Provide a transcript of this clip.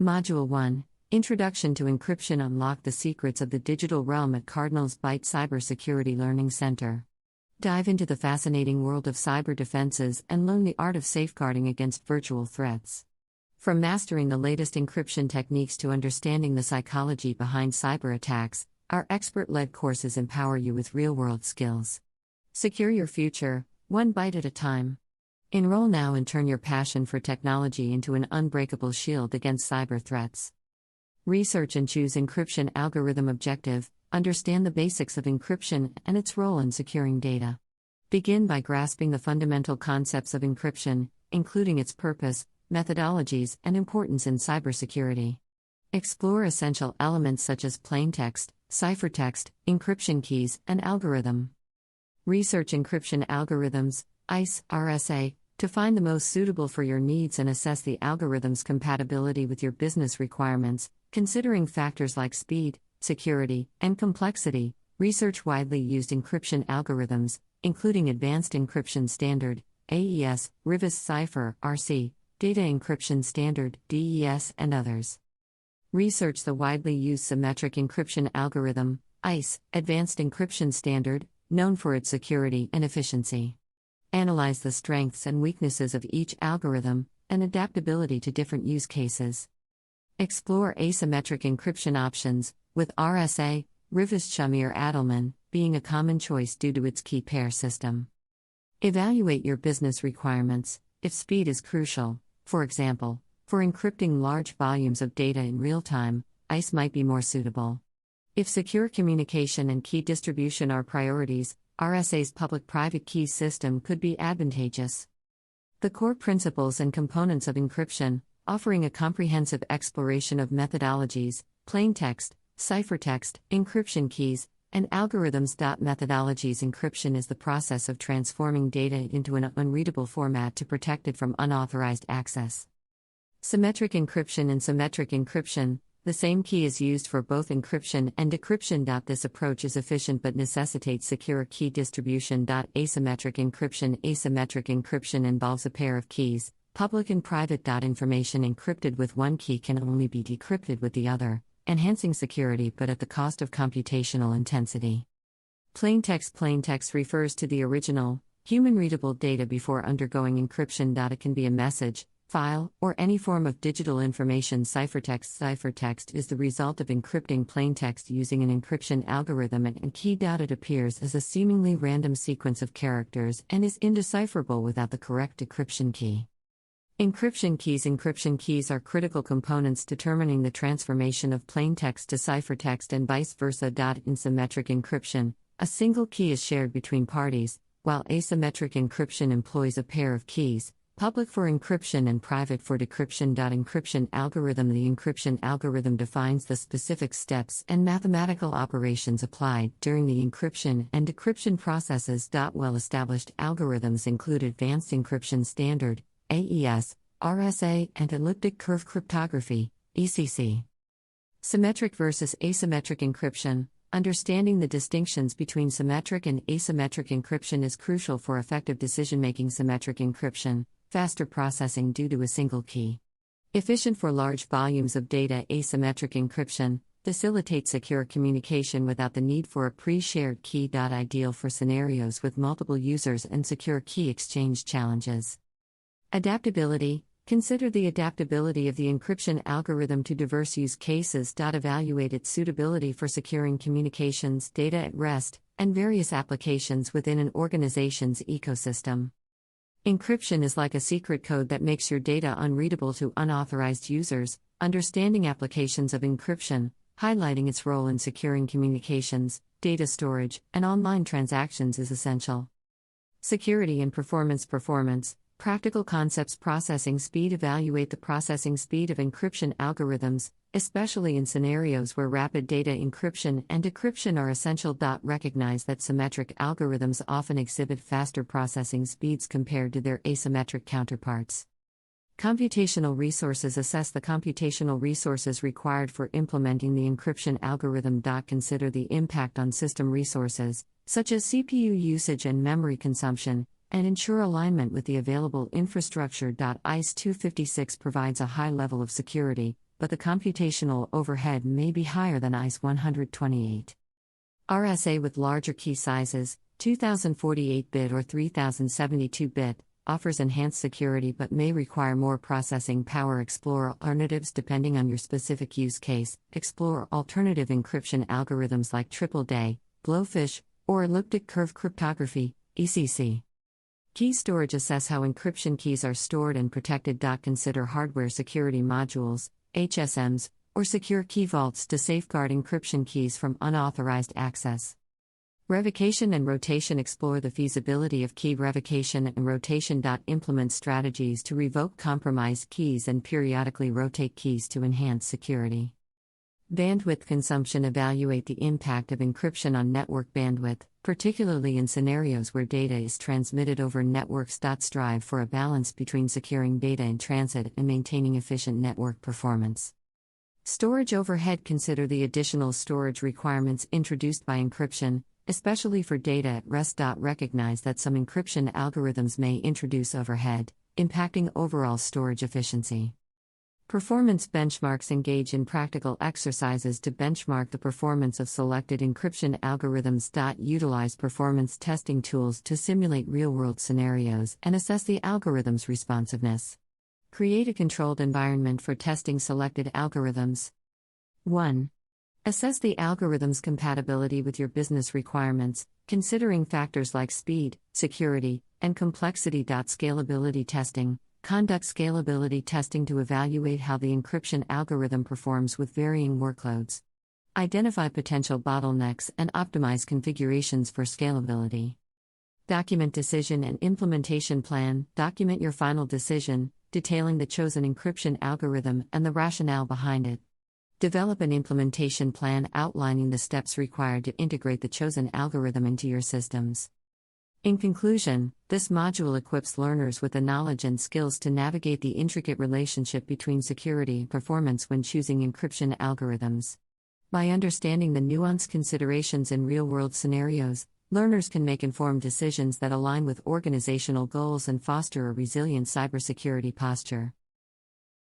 Module 1, Introduction to Encryption. Unlock the secrets of the digital realm at Cardinals Byte Cybersecurity Learning Center. Dive into the fascinating world of cyber defenses and learn the art of safeguarding against virtual threats. From mastering the latest encryption techniques to understanding the psychology behind cyber attacks, our expert-led courses empower you with real-world skills. Secure your future, one byte at a time. Enroll now and turn your passion for technology into an unbreakable shield against cyber threats. Research and choose encryption algorithm objective. Understand the basics of encryption and its role in securing data. Begin by grasping the fundamental concepts of encryption, including its purpose, methodologies, and importance in cybersecurity. Explore essential elements such as plaintext, ciphertext, encryption keys, and algorithm. Research encryption algorithms, EIS, RSA, to find the most suitable for your needs and assess the algorithm's compatibility with your business requirements, considering factors like speed, security, and complexity. Research widely used encryption algorithms, including Advanced Encryption Standard, AES, Rivest Cipher, RC, Data Encryption Standard, DES, and others. Research the widely used Symmetric Encryption Algorithm, ICE, Advanced Encryption Standard, known for its security and efficiency. Analyze the strengths and weaknesses of each algorithm, and adaptability to different use cases. Explore asymmetric encryption options, with RSA, Rivest Shamir Adelman, being a common choice due to its key pair system. Evaluate your business requirements. If speed is crucial, for example, for encrypting large volumes of data in real time, ICE might be more suitable. If secure communication and key distribution are priorities, RSA's public-private key system could be advantageous. The core principles and components of encryption, offering a comprehensive exploration of methodologies, plaintext, ciphertext, encryption keys, and algorithms. Methodologies. Encryption is the process of transforming data into an unreadable format to protect it from unauthorized access. Symmetric encryption. In symmetric encryption, the same key is used for both encryption and decryption. This approach is efficient but necessitates secure key distribution. Asymmetric encryption. Asymmetric encryption involves a pair of keys, public and private. Information encrypted with one key can only be decrypted with the other, enhancing security but at the cost of computational intensity. Plaintext. Plaintext refers to the original, human-readable data before undergoing encryption. It can be a message, file, or any form of digital information. Ciphertext. Ciphertext is the result of encrypting plaintext using an encryption algorithm and key. It appears as a seemingly random sequence of characters and is indecipherable without the correct decryption key. Encryption keys. Encryption keys are critical components determining the transformation of plaintext to ciphertext and vice versa. In symmetric encryption, a single key is shared between parties, while asymmetric encryption employs a pair of keys, public for encryption and private for decryption. Encryption algorithm. The encryption algorithm defines the specific steps and mathematical operations applied during the encryption and decryption processes. Well-established algorithms include Advanced Encryption Standard, AES, RSA, and elliptic curve cryptography, ECC. Symmetric versus asymmetric encryption. Understanding the distinctions between symmetric and asymmetric encryption is crucial for effective decision-making. Symmetric encryption, faster processing due to a single key. Efficient for large volumes of data. Asymmetric encryption facilitates secure communication without the need for a pre-shared key. Ideal for scenarios with multiple users and secure key exchange challenges. Adaptability. Consider the adaptability of the encryption algorithm to diverse use cases. Evaluate its suitability for securing communications, data at rest, and various applications within an organization's ecosystem. Encryption is like a secret code that makes your data unreadable to unauthorized users. Understanding applications of encryption, highlighting its role in securing communications, data storage, and online transactions is essential. Security and performance. Performance. Practical concepts. Processing speed. Evaluate the processing speed of encryption algorithms, especially in scenarios where rapid data encryption and decryption are essential. Recognize that symmetric algorithms often exhibit faster processing speeds compared to their asymmetric counterparts. Computational resources. Assess the computational resources required for implementing the encryption algorithm. Consider the impact on system resources, such as CPU usage and memory consumption, and ensure alignment with the available infrastructure. ISO 256 provides a high level of security, but the computational overhead may be higher than ISO 128. RSA with larger key sizes, 2048-bit or 3072-bit, offers enhanced security but may require more processing power. Explore alternatives depending on your specific use case. Explore alternative encryption algorithms like triple-day, blowfish, or elliptic curve cryptography, ECC. Key storage. Assess how encryption keys are stored and protected. Consider hardware security modules, HSMs, or secure key vaults to safeguard encryption keys from unauthorized access. Revocation and rotation. Explore the feasibility of key revocation and rotation. Implement strategies to revoke compromised keys and periodically rotate keys to enhance security. Bandwidth consumption. Evaluate the impact of encryption on network bandwidth, particularly in scenarios where data is transmitted over networks. Strive for a balance between securing data in transit and maintaining efficient network performance. Storage overhead. Consider the additional storage requirements introduced by encryption, especially for data at rest. Recognize that some encryption algorithms may introduce overhead, impacting overall storage efficiency. Performance benchmarks. Engage in practical exercises to benchmark the performance of selected encryption algorithms. Utilize performance testing tools to simulate real-world scenarios and assess the algorithm's responsiveness. Create a controlled environment for testing selected algorithms. 1. Assess the algorithm's compatibility with your business requirements, considering factors like speed, security, and complexity. Scalability testing. Conduct scalability testing to evaluate how the encryption algorithm performs with varying workloads. Identify potential bottlenecks and optimize configurations for scalability. Document decision and implementation plan. Document your final decision, detailing the chosen encryption algorithm and the rationale behind it. Develop an implementation plan outlining the steps required to integrate the chosen algorithm into your systems. In conclusion, this module equips learners with the knowledge and skills to navigate the intricate relationship between security and performance when choosing encryption algorithms. By understanding the nuanced considerations in real-world scenarios, learners can make informed decisions that align with organizational goals and foster a resilient cybersecurity posture.